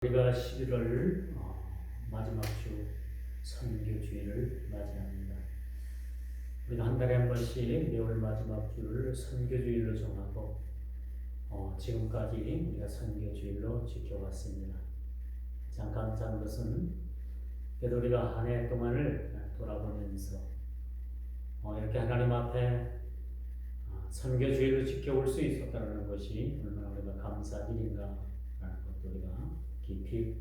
우리가 11월 마지막 주 선교주일을 맞이합니다. 우리가 한 달에 한 번씩 매월 마지막 주를 선교주일로 정하고 지금까지 우리가 선교주일로 지켜왔습니다. 참 감사한 것은 그래도 우리가 한 해 동안을 돌아보면서 이렇게 하나님 앞에 선교주일로 지켜올 수 있었다는 것이 얼마나 우리가 감사한 일인가라는 것도 우리가 깊이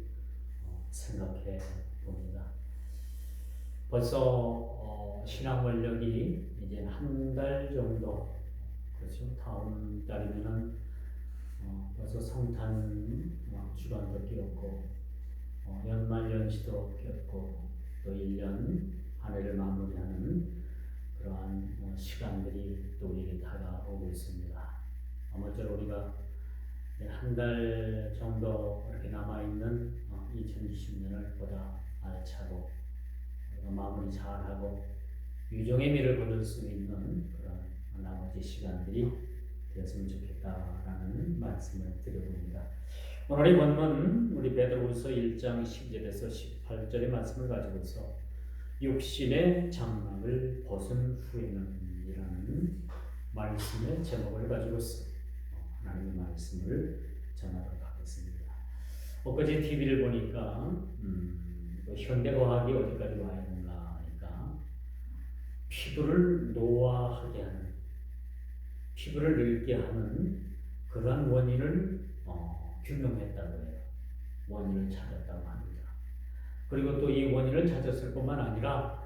생각해 봅니다. 벌써 신앙 원력이 이제 한 달 정도, 그렇죠? 다음 달이면은 벌써 성탄 주간도 끼었고 연말 연시도 끼었고 또 1년 한 해를 마무리하는 그러한 시간들이 또 우리에게 다가오고 있습니다. 아무쪼록 우리가 한 달 정도 이렇게 남아있는 2020년을 보다 알차고 우리가 마무리 잘하고 유종의 미를 거둘 수 있는 그런 나머지 시간들이 되었으면 좋겠다라는 말씀을 드려봅니다. 오늘의 본문 우리 베드로후서 1장 10절에서 18절의 말씀을 가지고서 육신의 장막을 벗은 후에는 이라는 말씀의 제목을 가지고서 하나님의 말씀을 전하도록 하겠습니다. 엊그제 TV를 보니까 현대과학이 어디까지 와 있는가 하니까 피부를 노화하게 하는, 피부를 늙게 하는 그러한 원인을 규명했다고 해요. 원인을 찾았다고 합니다. 그리고 또 이 원인을 찾았을 뿐만 아니라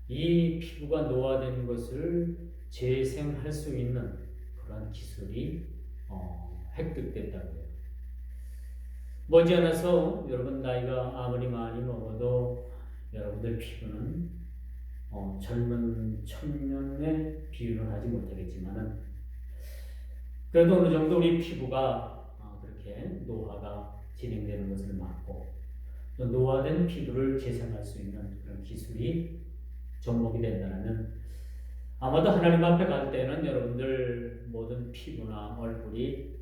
이 피부가 노화된 것을 재생할 수 있는 그런 기술이 획득됐다고 해요. 머지않아서 여러분 나이가 아무리 많이 먹어도 여러분들 피부는 젊은 청년의 비율은 하지 못하겠지만은 그래도 어느 정도 우리 피부가 그렇게 노화가 진행되는 것을 막고 또 노화된 피부를 재생할 수 있는 그런 기술이 접목이 된다면 아마도 하나님 앞에 갈 때는 여러분들 모든 피부나 얼굴이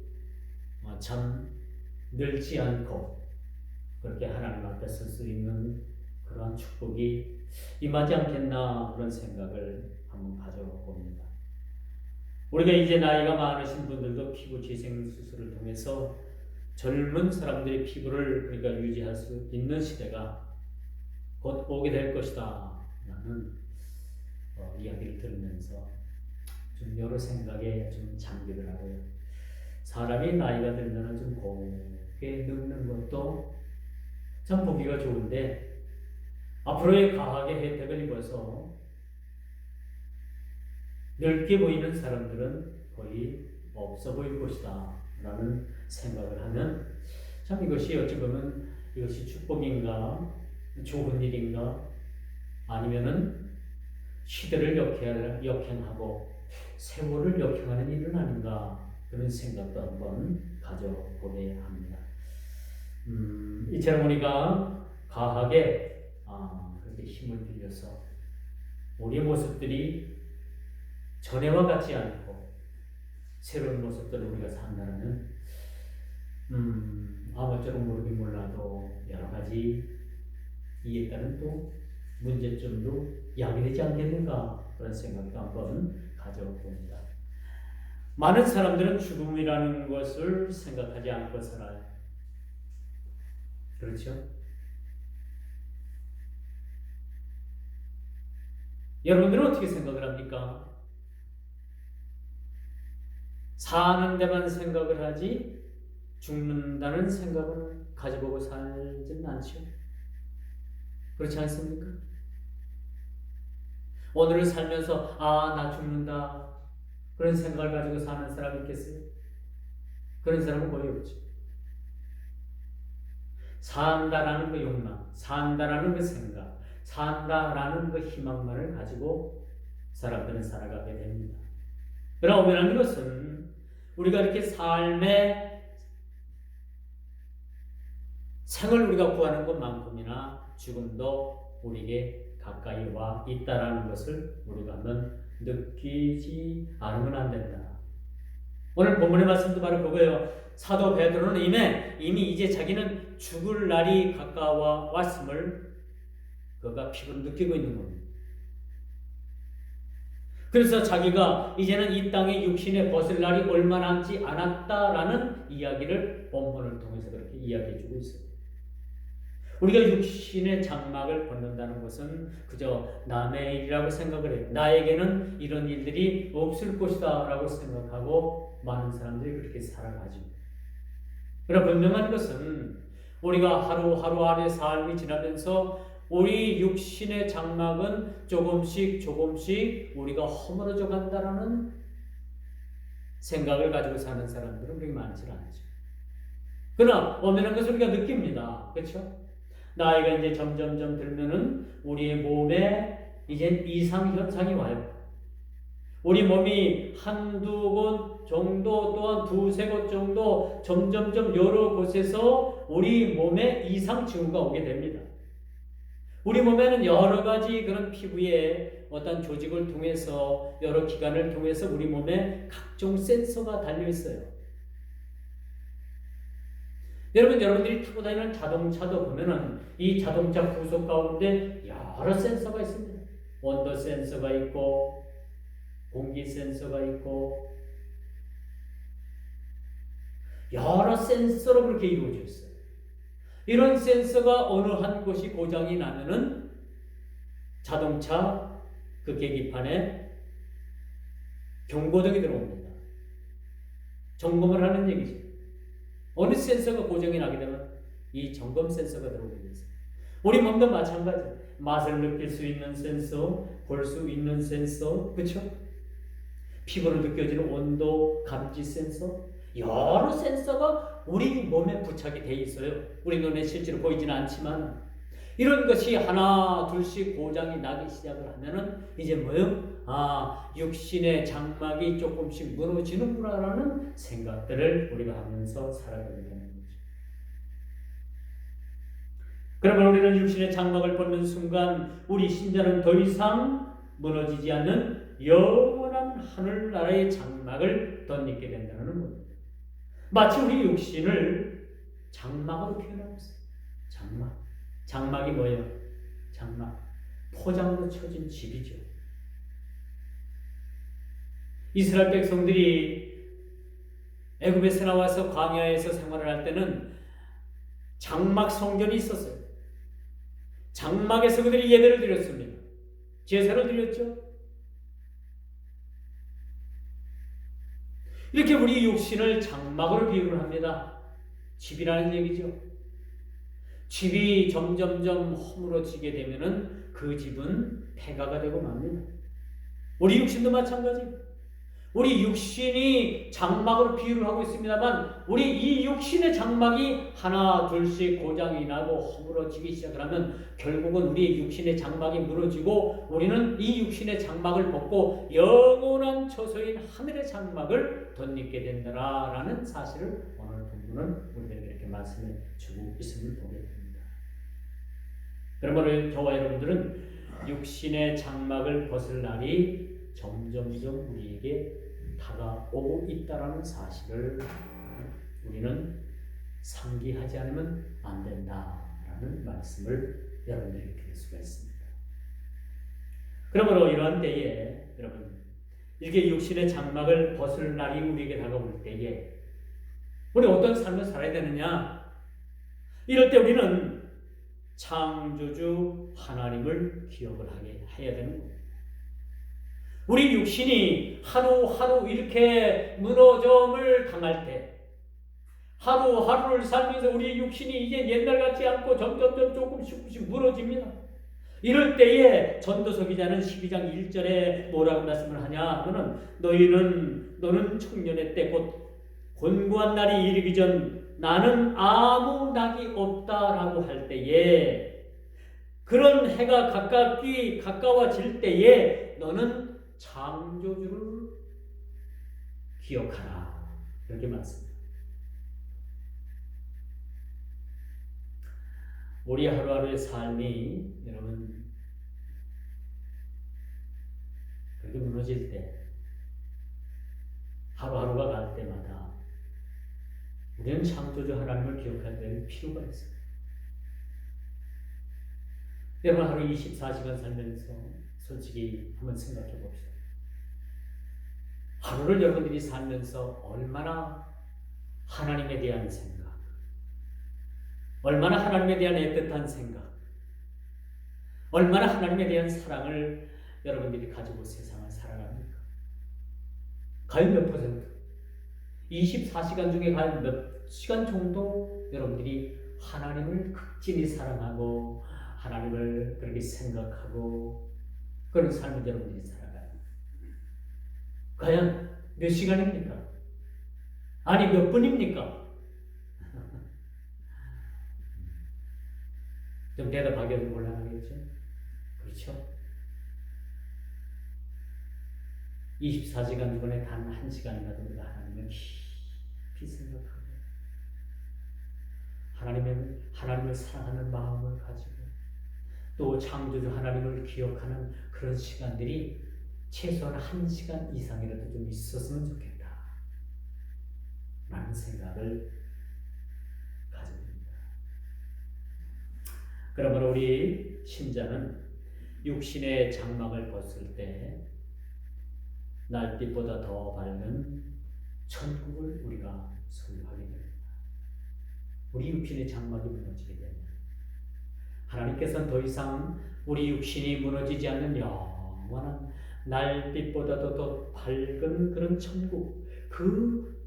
참 늙지 않고 그렇게 하나님 앞에 설 수 있는 그러한 축복이 임하지 않겠나 그런 생각을 한번 가져봅니다. 우리가 이제 나이가 많으신 분들도 피부 재생 수술을 통해서 젊은 사람들의 피부를 그러니까 유지할 수 있는 시대가 곧 오게 될 것이다 라는 이야기를 들으면서 좀 여러 생각에 좀 잠기더라고요. 사람이 나이가 들면 좀 곱게 늙는 것도 참 보기가 좋은데 앞으로의 과학의 혜택을 입어서 늙게 보이는 사람들은 거의 없어 보일 것이다 라는 생각을 하면 참 이것이 어찌 보면 이것이 축복인가 좋은 일인가 아니면은 시대를 역행하고 세월을 역행하는 일은 아닌가 그런 생각도 한번 가져보게 합니다. 이처럼 우리가 과학에 그렇게 힘을 빌려서 우리의 모습들이 전에와 같지 않고 새로운 모습들을 우리가 산다면 아무쪼록 모르긴 몰라도 여러 가지 이에 따른 또 문제점도 야기되지 않겠는가 그런 생각도 한번 가져봅니다. 많은 사람들은 죽음이라는 것을 생각하지 않고 살아요. 그렇죠? 여러분들은 어떻게 생각을 합니까? 사는 데만 생각을 하지 죽는다는 생각을 가지고 살지는 않죠. 그렇지 않습니까? 오늘을 살면서 나 죽는다 그런 생각을 가지고 사는 사람이 있겠어요? 그런 사람은 거의 없죠. 산다라는 그 욕망, 산다라는 그 생각, 산다라는 그 희망만을 가지고 사람들은 살아가게 됩니다. 그러나 오면한 것은 우리가 이렇게 삶의 생을 우리가 구하는 것만큼이나 죽음도 우리에게 가까이 와 있다라는 것을 우리가 한번 느끼지 않으면 안 된다. 오늘 본문의 말씀도 바로 그거예요. 사도 베드로는 이미 이제 자기는 죽을 날이 가까워 왔음을 그가 피부로 느끼고 있는 겁니다. 그래서 자기가 이제는 이 땅의 육신에 벗을 날이 얼마 남지 않았다라는 이야기를 본문을 통해서 그렇게 이야기해 주고 있어요. 우리가 육신의 장막을 벗는다는 것은 그저 남의 일이라고 생각을 해요. 나에게는 이런 일들이 없을 것이다 라고 생각하고 많은 사람들이 그렇게 살아가죠. 그러나 분명한 것은 우리가 하루하루 안의 삶이 지나면서 우리 육신의 장막은 조금씩 우리가 허물어져 간다라는 생각을 가지고 사는 사람들은 그렇게 많지 않죠. 그러나 엄연한 것을 우리가 느낍니다. 그렇죠? 나이가 이제 점점 들면은 우리의 몸에 이제 이상 현상이 와요. 우리 몸이 한두 곳 정도 또한 두세 곳 정도 점점 여러 곳에서 우리 몸에 이상 징후가 오게 됩니다. 우리 몸에는 여러 가지 그런 피부의 어떤 조직을 통해서 여러 기관을 통해서 우리 몸에 각종 센서가 달려 있어요. 여러분들이 타고 다니는 자동차도 보면은 이 자동차 부속 가운데 여러 센서가 있습니다. 온도 센서가 있고 공기 센서가 있고 여러 센서로 그렇게 이루어져 있어요. 이런 센서가 어느 한 곳이 고장이 나면은 자동차 그 계기판에 경고등이 들어옵니다. 점검을 하는 얘기죠. 어느 센서가 고장이 나게 되면 이 점검 센서가 들어오게 됩니다. 우리 몸도 마찬가지예요. 맛을 느낄 수 있는 센서, 볼 수 있는 센서, 그렇죠? 피부로 느껴지는 온도 감지 센서, 여러 센서가 우리 몸에 부착이 돼 있어요. 우리 눈에 실제로 보이지는 않지만 이런 것이 하나 둘씩 고장이 나기 시작을 하면은 이제 뭐요? 육신의 장막이 조금씩 무너지는구나라는 생각들을 우리가 하면서 살아가게 되는 거죠. 그러면 우리는 육신의 장막을 벗는 순간 우리 신자는 더 이상 무너지지 않는 영원한 하늘나라의 장막을 덧입게 된다는 겁니다. 마치 우리 육신을 장막으로 표현하고 있어요. 장막이 뭐예요? 장막. 포장으로 쳐진 집이죠. 이스라엘 백성들이 애굽에서 나와서 광야에서 생활을 할 때는 장막 성전이 있었어요. 장막에서 그들이 예배를 드렸습니다. 제사를 드렸죠. 이렇게 우리 육신을 장막으로 비유를 합니다. 집이라는 얘기죠. 집이 점점 허물어지게 되면은 그 집은 폐가가 되고 맙니다. 우리 육신도 마찬가지입니다. 우리 육신이 장막으로 비유를 하고 있습니다만 우리 이 육신의 장막이 하나 둘씩 고장이 나고 허물어지기 시작하면 결국은 우리 육신의 장막이 무너지고 우리는 이 육신의 장막을 벗고 영원한 처소인 하늘의 장막을 덧입게 된다라는 사실을 오늘 본문은 우리에게 이렇게 말씀해 주고 있음을 보게 됩니다. 그러므로 저와 여러분들은 육신의 장막을 벗을 날이 점점 우리에게 다가오고 있다라는 사실을 우리는 상기하지 않으면 안 된다라는 말씀을 여러분들에게 드릴 수가 있습니다. 그러므로 이러한 때에 여러분 이렇게 육신의 장막을 벗을 날이 우리에게 다가올 때에 우리 어떤 삶을 살아야 되느냐? 이럴 때 우리는 창조주 하나님을 기억을 해야 되는 겁니다. 우리 육신이 하루하루 이렇게 무너짐을 당할 때 하루하루를 살면서 우리 육신이 이제 옛날 같지 않고 점점 조금씩 무너집니다. 이럴 때에 전도서 기자는 12장 1절에 뭐라고 말씀을 하냐 하면은 너는 청년의 때 곧 곤고한 날이 이르기 전 나는 아무 낙이 없다라고 할 때에 그런 해가 가까워질 때에 너는 창조주를 기억하라. 이렇게 말씀합니다. 우리 하루하루의 삶이 여러분 그렇게 무너질 때 하루하루가 갈 때마다 우리는 창조주 하나님을 기억해야 될 필요가 있어요. 여러분 하루 24시간 살면서 솔직히 한번 생각해 봅시다. 하루를 여러분들이 살면서 얼마나 하나님에 대한 생각, 얼마나 하나님에 대한 애틋한 생각, 얼마나 하나님에 대한 사랑을 여러분들이 가지고 세상을 살아갑니까? 과연 몇 퍼센트? 24시간 중에 과연 몇 시간 정도 여러분들이 하나님을 극진히 사랑하고 하나님을 그렇게 생각하고 그런 삶을 여러분들이 살아가요? 과연 몇 시간입니까? 아니 몇 분입니까? 좀 대답하기도 곤란하겠죠? 그렇죠? 24시간 중에 단 1시간이라도 우리가 하나님을 깊이 생각하고 하나님을 사랑하는 마음을 가지고 또 창조주 하나님을 기억하는 그런 시간들이 최소한 1시간 이상이라도 좀 있었으면 좋겠다 라는 생각을 가지고 있습니다. 그러므로 우리 신자는 육신의 장막을 벗을 때 날빛보다 더 밝은 천국을 우리가 소유하게 됩니다. 우리 육신의 장막이 무너지게 되면 하나님께서는 더 이상 우리 육신이 무너지지 않는 영원한 날빛보다도 더 밝은 그런 천국, 그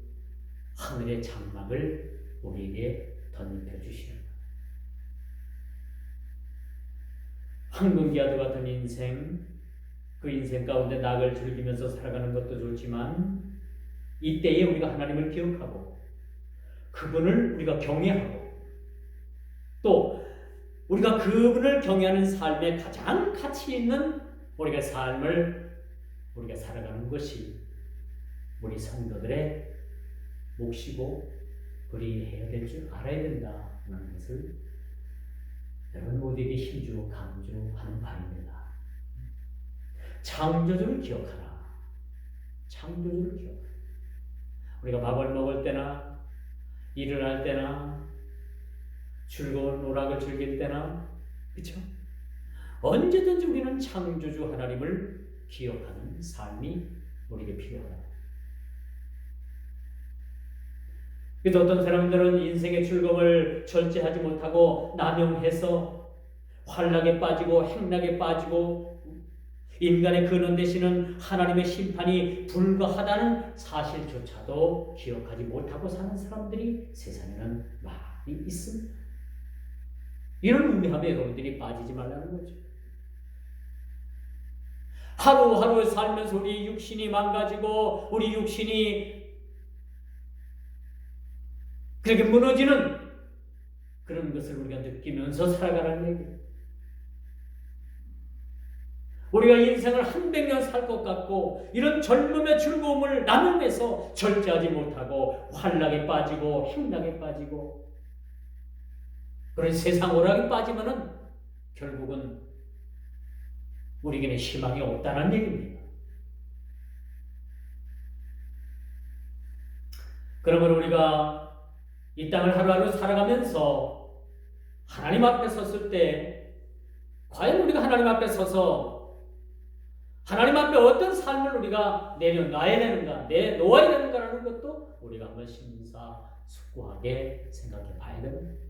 하늘의 장막을 우리에게 덧입혀 주시는 거예요. 황금기와도 같은 인생, 그 인생 가운데 낙을 즐기면서 살아가는 것도 좋지만 이때에 우리가 하나님을 기억하고 그분을 우리가 경외하고 또 우리가 그분을 경외하는 삶에 가장 가치 있는 우리가 삶을 우리가 살아가는 것이 우리 성도들의 몫이고 그리해야 될 줄 알아야 된다는 것을 여러분 모두에게 힘주고 강조하는 바입니다. 창조주를 기억하라. 창조주를 기억하라. 우리가 밥을 먹을 때나 일을 할 때나 즐거운 오락을 즐길 때나 그렇죠? 언제든지 우리는 창조주 하나님을 기억하는 삶이 우리에게 필요하다. 그래서 어떤 사람들은 인생의 즐거움을 절제하지 못하고 남용해서 환락에 빠지고 행락에 빠지고 인간의 근원 되시는 하나님의 심판이 불가하다는 사실조차도 기억하지 못하고 사는 사람들이 세상에는 많이 있습니다. 이런 의미함에 여러분들이 빠지지 말라는 거죠. 하루하루 살면서 우리 육신이 망가지고 우리 육신이 그렇게 무너지는 그런 것을 우리가 느끼면서 살아가라는 얘기예요. 우리가 인생을 100년 살 것 같고 이런 젊음의 즐거움을 나누면서 절제하지 못하고 환락에 빠지고 행락에 빠지고 그런 세상 오락에 빠지면은 결국은 우리에게는 희망이 없다는 얘기입니다. 그러므로 우리가 이 땅을 하루하루 살아가면서 하나님 앞에 섰을 때 과연 우리가 하나님 앞에 서서 하나님 앞에 어떤 삶을 우리가 내려놔야 되는가, 내놓아야 되는가라는 것도 우리가 한번 심사숙고하게 생각해 봐야 됩니다.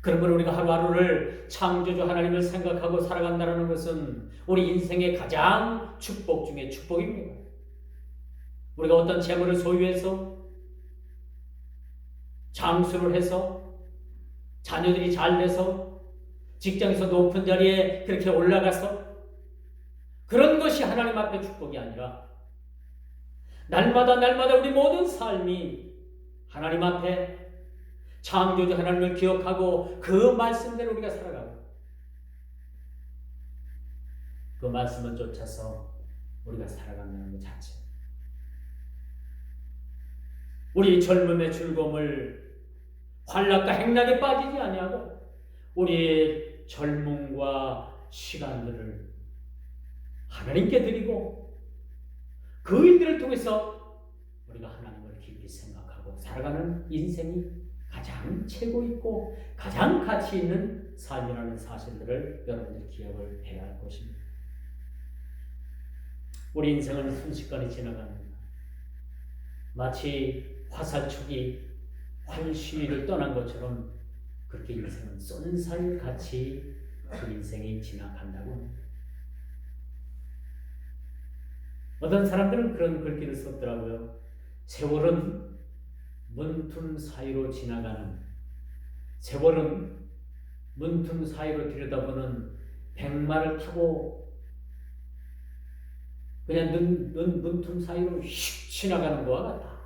그러므로 우리가 하루하루를 창조주 하나님을 생각하고 살아간다는 것은 우리 인생의 가장 축복 중에 축복입니다. 우리가 어떤 재물을 소유해서 장수를 해서 자녀들이 잘 돼서 직장에서 높은 자리에 그렇게 올라가서 그런 것이 하나님 앞에 축복이 아니라 날마다 우리 모든 삶이 하나님 앞에 창조주 하나님을 기억하고 그 말씀대로 우리가 살아가고 그 말씀을 쫓아서 우리가 살아간다는 것 자체, 우리 젊음의 즐거움을 환락과 행락에 빠지지 아니하고 우리의 젊음과 시간들을 하나님께 드리고 그 일들을 통해서 우리가 하나님을 깊이 생각하고 살아가는 인생이 가장 최고 있고 가장 가치 있는 삶이라는 사실들을 여러분들이 기억을 해야 할 것입니다. 우리 인생은 순식간에 지나갑니다. 마치 화살촉이 활시위를 떠난 것처럼 그렇게 인생은 쏜살같이 그 인생이 지나간다고 합니다. 어떤 사람들은 그런 글귀를 썼더라고요. 세월은 문틈 사이로 지나가는, 세월은 문틈 사이로 들여다보는 백마를 타고 그냥 눈 문틈 사이로 휙 지나가는 것과 같다.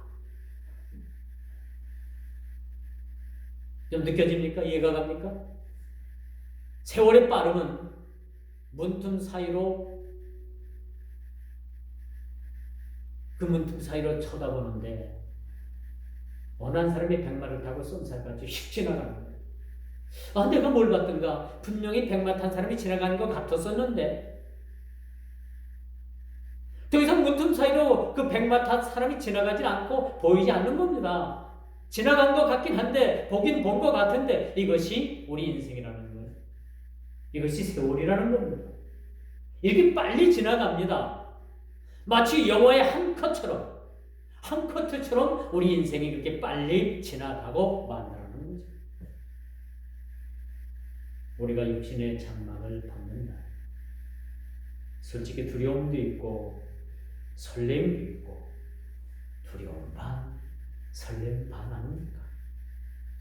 좀 느껴집니까? 이해가 갑니까? 세월의 빠름은 문틈 사이로 그 문틈 사이로 쳐다보는데 어느 한 사람이 백마를 타고 쏜살같이 휙 지나가는 거예요. 내가 뭘 봤던가? 분명히 백마 탄 사람이 지나가는 것 같았었는데 더 이상 문틈 사이로 그 백마 탄 사람이 지나가지 않고 보이지 않는 겁니다. 지나간 것 같긴 한데 보긴 본 것 같은데 이것이 우리 인생이라는 거예요. 이것이 세월이라는 겁니다. 이렇게 빨리 지나갑니다. 마치 영화의 한 커트처럼 우리 인생이 그렇게 빨리 지나가고 만다는 거죠. 우리가 육신의 장막을 받는 날, 솔직히 두려움도 있고 설렘도 있고 두려움 반, 설렘 반 아닙니까?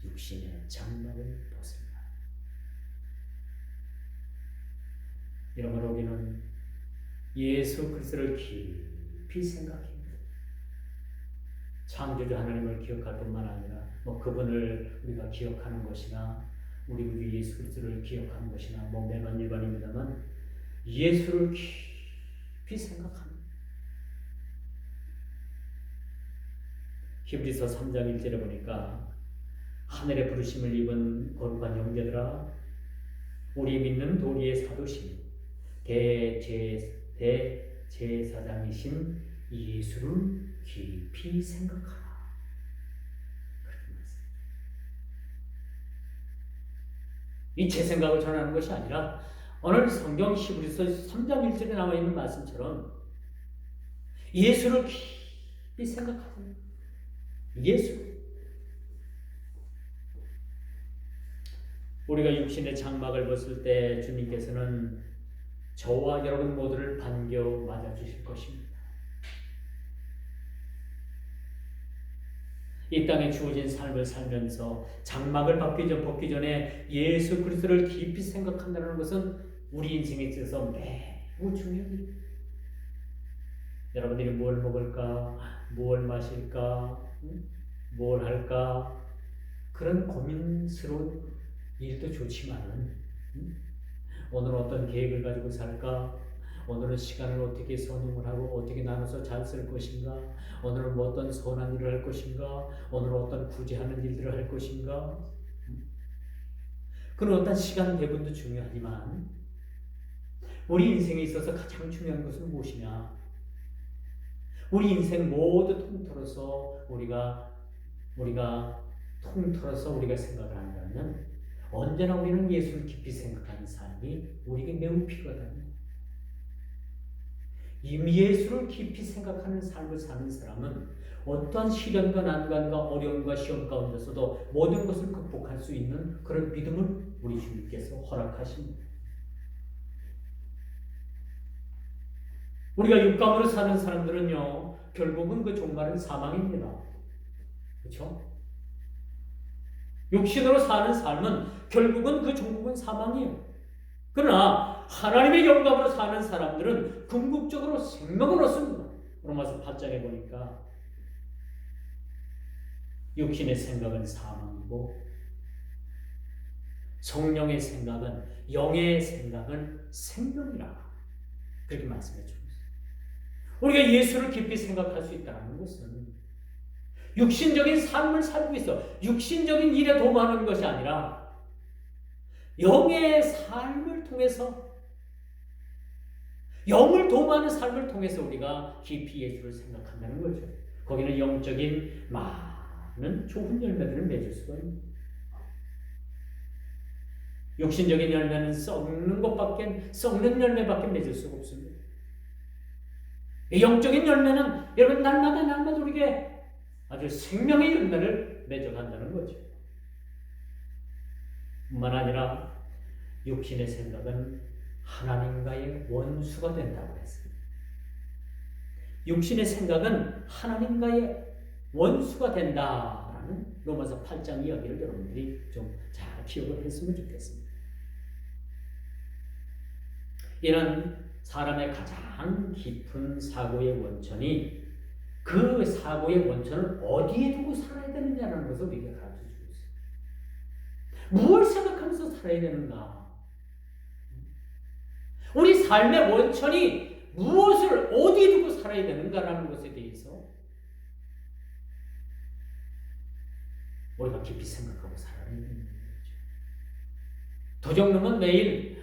육신의 장막을 벗습니다. 이러므로 우리는 예수 그리스도를 깊이 생각합니다. 창조주 하나님을 기억할 뿐만 아니라 그분을 우리가 기억하는 것이나 우리 구주 예수 그리스도를 기억하는 것이나 매번 일반입니다만 예수를 깊이 생각합니다. 히브리서 3장 1절에 보니까 하늘의 부르심을 입은 거룩한 형제들아 우리 믿는 도리의 사도신 대제사장이신 예수를 깊이 생각하라. 그렇게 말씀합니다. 이 제 생각을 전하는 것이 아니라 오늘 성경 히브리서 3장 1절에 나와 있는 말씀처럼 예수를 깊이 생각하세요. 예수. 우리가 육신의 장막을 벗을 때 주님께서는 저와 여러분 모두를 반겨 맞아주실 것입니다. 이 땅에 주어진 삶을 살면서 장막을 벗기 전에 예수 그리스도를 깊이 생각한다는 것은 우리 인생에 있어서 매우 중요합니다. 여러분들이 뭘 먹을까, 뭘 마실까, 뭘 할까 그런 고민스러운 일도 좋지만은 오늘 어떤 계획을 가지고 살까? 오늘은 시간을 어떻게 선용을 하고 어떻게 나눠서 잘 쓸 것인가? 오늘은 어떤 선한 일을 할 것인가? 오늘은 어떤 구제하는 일들을 할 것인가? 그런 어떤 시간 배분도 중요하지만 우리 인생에 있어서 가장 중요한 것은 무엇이냐? 우리 인생 모두 통틀어서 우리가 생각을 한다면 언제나 우리는 예수를 깊이 생각하는 삶이 우리에게 매우 필요하답니다. 이 예수를 깊이 생각하는 삶을 사는 사람은 어떠한 시련과 난관과 어려움과 시험 가운데서도 모든 것을 극복할 수 있는 그런 믿음을 우리 주님께서 허락하십니다. 우리가 육감으로 사는 사람들은요, 결국은 그 종말은 사망입니다. 그렇죠? 육신으로 사는 삶은 결국은 그 종국은 사망이에요. 그러나 하나님의 영감으로 사는 사람들은 궁극적으로 생명을 얻습니다. 로마서 8장에 보니까 육신의 생각은 사망이고 성령의 생각은, 영의 생각은 생명이라 그렇게 말씀해 줍니다. 우리가 예수를 깊이 생각할 수 있다는 것은 육신적인 삶을 살고 있어 육신적인 일에 도모하는 것이 아니라 영의 삶을 통해서, 영을 도모하는 삶을 통해서 우리가 깊이 예수를 생각한다는 거죠. 거기는 영적인 많은 좋은 열매들을 맺을 수가 있는 거예요. 육신적인 열매는 썩는 열매밖에 맺을 수가 없습니다. 영적인 열매는 여러분 날마다 우리에게 아주 생명의 열매를 맺어간다는 거죠. 뿐만 아니라 육신의 생각은 하나님과의 원수가 된다고 했습니다. 육신의 생각은 하나님과의 원수가 된다라는 로마서 8장 이야기를 여러분들이 좀 잘 기억을 했으면 좋겠습니다. 이는 사람의 가장 깊은 사고의 원천이 그 사고의 원천을 어디에 두고 살아야 되느냐라는 것을 우리에게 가르쳐주고 있습니다. 무엇을 생각하면서 살아야 되는가? 우리 삶의 원천이 무엇을 어디에 두고 살아야 되는가라는 것에 대해서 우리가 깊이 생각하고 살아야 되는 거죠. 도적놈은 매일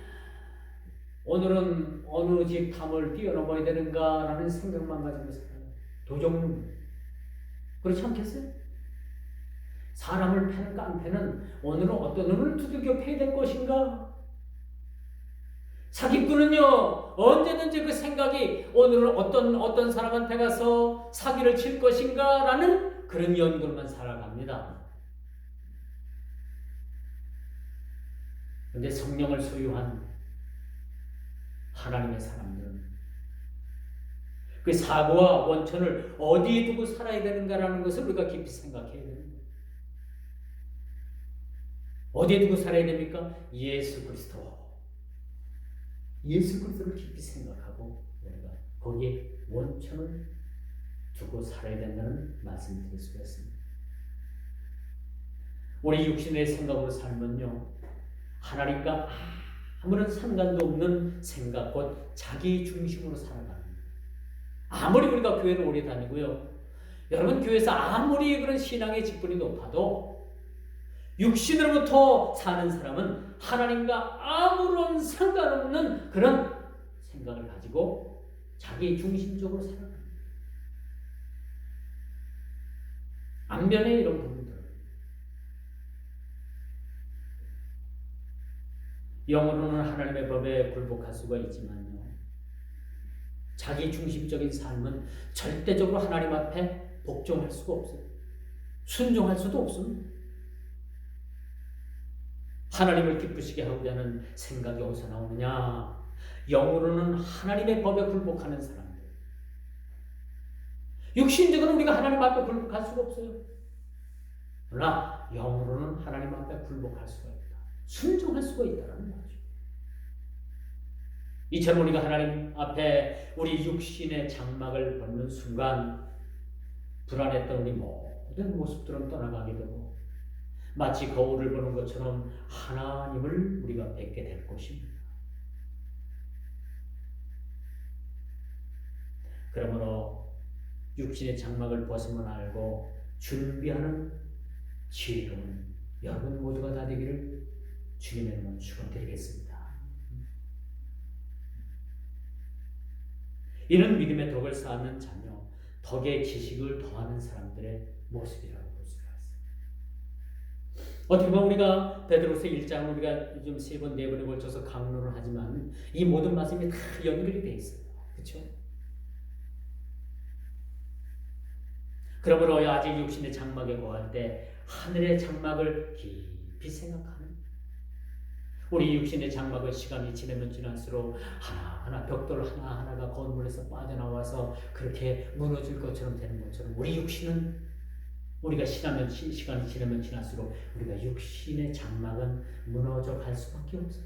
오늘은 어느 집 담을 뛰어넘어야 되는가라는 생각만 가지고 살아요. 도적놈. 그렇지 않겠어요? 사람을 패는 깡패는 오늘은 어떤 놈을 두들겨 패야 될 것인가? 사기꾼은요, 언제든지 그 생각이 오늘은 어떤 사람한테 가서 사기를 칠 것인가? 라는 그런 연구로만 살아갑니다. 그런데 성령을 소유한 하나님의 사람들은 그 사고와 원천을 어디에 두고 살아야 되는가라는 것을 우리가 깊이 생각해야 되는 거예요. 어디에 두고 살아야 됩니까? 예수 그리스도를 깊이 생각하고 우리가 거기에 원천을 두고 살아야 된다는 말씀을 드릴 수가 있습니다. 우리 육신의 생각으로 살면요, 하나님과 아무런 상관도 없는 생각, 곧 자기 중심으로 살아가는 거예요. 아무리 우리가 교회를 오래 다니고요, 여러분 교회에서 아무리 그런 신앙의 직분이 높아도 육신으로부터 사는 사람은 하나님과 아무런 상관없는 그런 생각을 가지고 자기 중심적으로 살아갑니다. 안면에 이런 부분들, 영으로는 하나님의 법에 굴복할 수가 있지만요, 자기 중심적인 삶은 절대적으로 하나님 앞에 복종할 수가 없어요. 순종할 수도 없습니다. 하나님을 기쁘시게 하고자 하는 생각이 어디서 나오느냐? 영으로는 하나님의 법에 굴복하는 사람들. 육신적으로는 우리가 하나님 앞에 굴복할 수가 없어요. 그러나 영으로는 하나님 앞에 굴복할 수가 있다. 순종할 수가 있다는 거죠. 이처럼 우리가 하나님 앞에 우리 육신의 장막을 벗는 순간 불안했던 우리 모든 모습들은 떠나가게 되고 마치 거울을 보는 것처럼 하나님을 우리가 뵙게 될 것입니다. 그러므로 육신의 장막을 벗으면 알고 준비하는 지혜로운 여러분 모두가 다 되기를 주님의 이름으로 축원드리겠습니다. 이는 믿음의 덕을 쌓는 자녀, 덕의 지식을 더하는 사람들의 모습이라고 볼 수가 있습니다. 어떻게 보면 우리가 베드로서 1장을 우리가 요즘 3번, 4번에 걸쳐서 강론을 하지만 이 모든 말씀이 다 연결이 되어 있어요. 그렇죠? 그러므로 아직 육신의 장막에 거할 때 하늘의 장막을 깊이 생각하는, 우리 육신의 장막을 시간이 지나면 지날수록 하나하나 벽돌 하나하나가 건물에서 빠져나와서 그렇게 무너질 것처럼 되는 것처럼 우리 육신은 우리가 시간이 지나면 지날수록 우리가 육신의 장막은 무너져 갈 수밖에 없어요.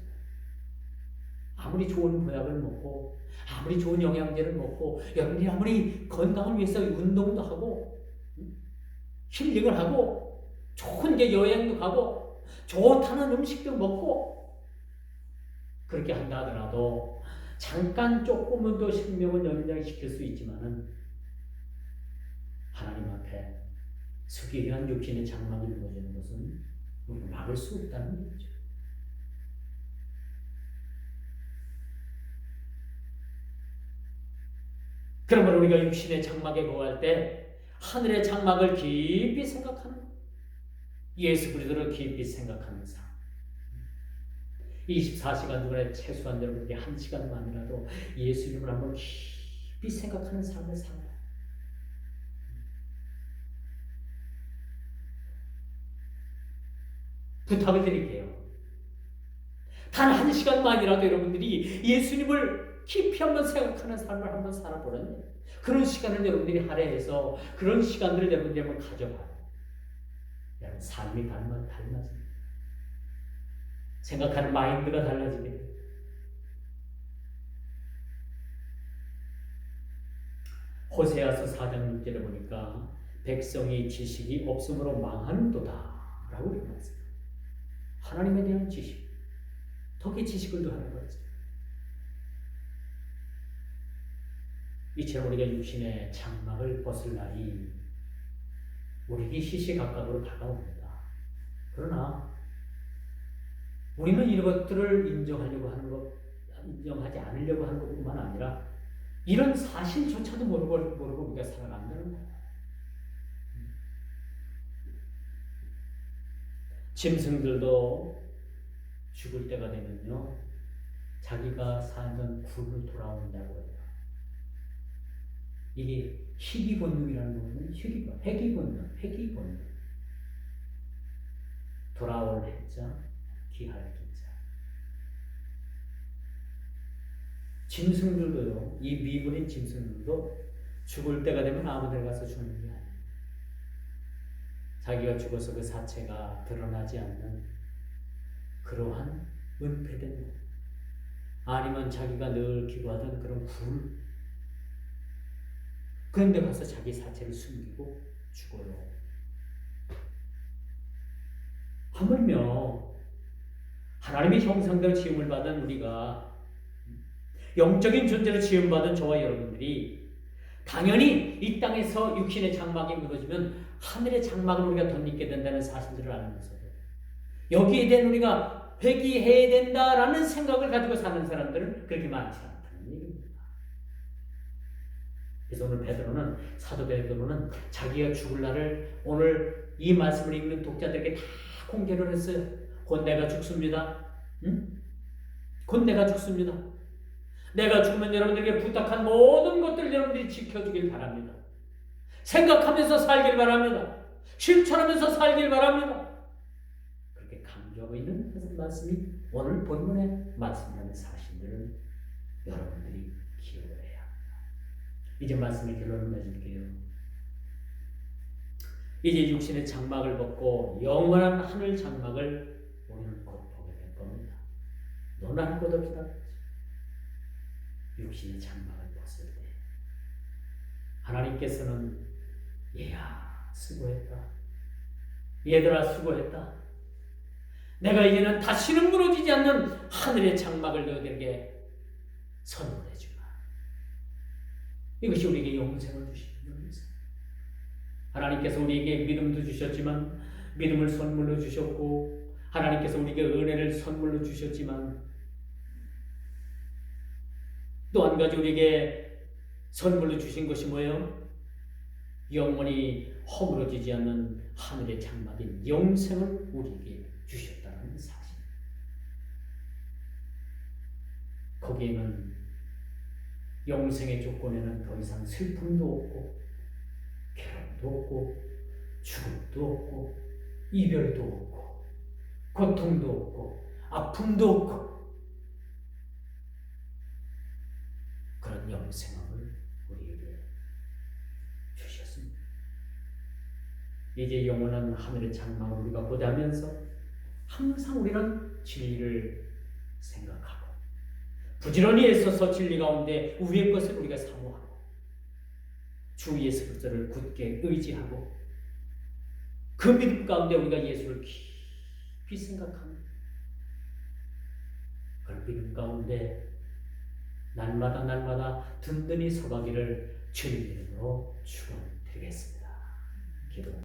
아무리 좋은 보약을 먹고 아무리 좋은 영양제를 먹고 여러분이 아무리 건강을 위해서 운동도 하고 힐링을 하고 좋은 여행도 가고 좋다는 음식도 먹고 그렇게 한다 하더라도 잠깐 조금은 더 생명을 연장시킬 수 있지만은 하나님 앞에 서기 위한 육신의 장막이 무너지는 것은 우리가 막을 수 없다는 거죠. 그러므로 우리가 육신의 장막에 거할 때 하늘의 장막을 깊이 생각하는 것. 예수 그리스도를 깊이 생각하는 삶. 24시간 중에 최소한 여러분들이 1시간만이라도 예수님을 한번 깊이 생각하는 삶을 살아요. 부탁을 드릴게요. 단 1시간만이라도 여러분들이 예수님을 깊이 한번 생각하는 삶을 한번 살아보는 그런 시간을 여러분들이 할애해서 그런 시간들을 여러분들이 한번 가져봐요. 여러분 삶이 달라집니다. 생각하는 마인드가 달라지게 돼요. 호세아서 4장 6절에 보니까 백성이 지식이 없으므로 망하는도다 라고 이렇게 말했어요. 하나님에 대한 지식, 덕의 지식을 더하는 거죠. 이처럼 우리가 육신의 장막을 벗을 날이 우리에게 시시각각으로 다가옵니다. 그러나 우리는 이것들을 인정하지 않으려고 하는 것뿐만 아니라 이런 사실조차도 모르고 우리가 살아간다는 거예요. 짐승들도 죽을 때가 되면요, 자기가 살던 굴로 돌아온다고 해요. 이게 희귀 본능이라는 거는 회귀 본능. 돌아올 해자, 귀할 기자. 짐승들도요, 이 미분인 짐승들도 죽을 때가 되면 아무 데 가서 죽는 게 아니에요. 자기가 죽어서 그 사체가 드러나지 않는 그러한 은폐된 곳, 아니면 자기가 늘 기도하던 그런 굴, 그런 데 가서 자기 사체를 숨기고 죽어요. 하물며 하나님의 형상대로 지음을 받은 우리가, 영적인 존재로 지음받은 저와 여러분들이 당연히 이 땅에서 육신의 장막이 무너지면 하늘의 장막을 우리가 덧입게 된다는 사실들을 알면서도 여기에 대한 우리가 회개해야 된다라는 생각을 가지고 사는 사람들은 그렇게 많지 않다는 얘기입니다. 그래서 오늘 사도 베드로는 자기가 죽을 날을 오늘 이 말씀을 읽는 독자들에게 다 공개를 했어요. 곧 내가 죽습니다. 곧 내가 죽습니다. 내가 죽으면 여러분들에게 부탁한 모든 것들 여러분들이 지켜주길 바랍니다. 생각하면서 살길 바랍니다. 실천하면서 살길 바랍니다. 그렇게 강조하고 있는 말씀이 오늘 본문에 말씀하는 사실들을 여러분들이 기억을 해야 합니다. 이제 말씀의 결론을 내줄게요. 이제 육신의 장막을 벗고 영원한 하늘 장막을 우리는 곧 보게 될 겁니다. 논할 것 없다. 육신의 장막을 벗을 때 하나님께서는 얘야 수고했다, 얘들아 수고했다, 내가 이제는 다시는 무너지지 않는 하늘의 장막을 너희들에게 선물해 주마. 이것이 우리에게 영생을 주시는 영생. 하나님께서 우리에게 믿음도 주셨지만 믿음을 선물로 주셨고, 하나님께서 우리에게 은혜를 선물로 주셨지만 또 한 가지 우리에게 선물로 주신 것이 뭐예요? 영원히 허물어지지 않는 하늘의 장막인 영생을 우리에게 주셨다는 사실. 거기에는 영생의 조건에는 더 이상 슬픔도 없고 괴로움도 없고 죽음도 없고 이별도 없고 고통도 없고 아픔도 없고 그런 영생을 우리에게 주셨습니다. 이제 영원한 하늘의 장막을 우리가 보다면서 항상 우리는 진리를 생각하고 부지런히 애써서 진리 가운데 위의 것을 우리가 사모하고 주 예수 그리스도를 굳게 의지하고 그 믿음 가운데 우리가 예수를 깊이 생각하는 그런 믿음 가운데 날마다 든든히 서가기를 주님 이름으로 축원드리겠습니다. 기도.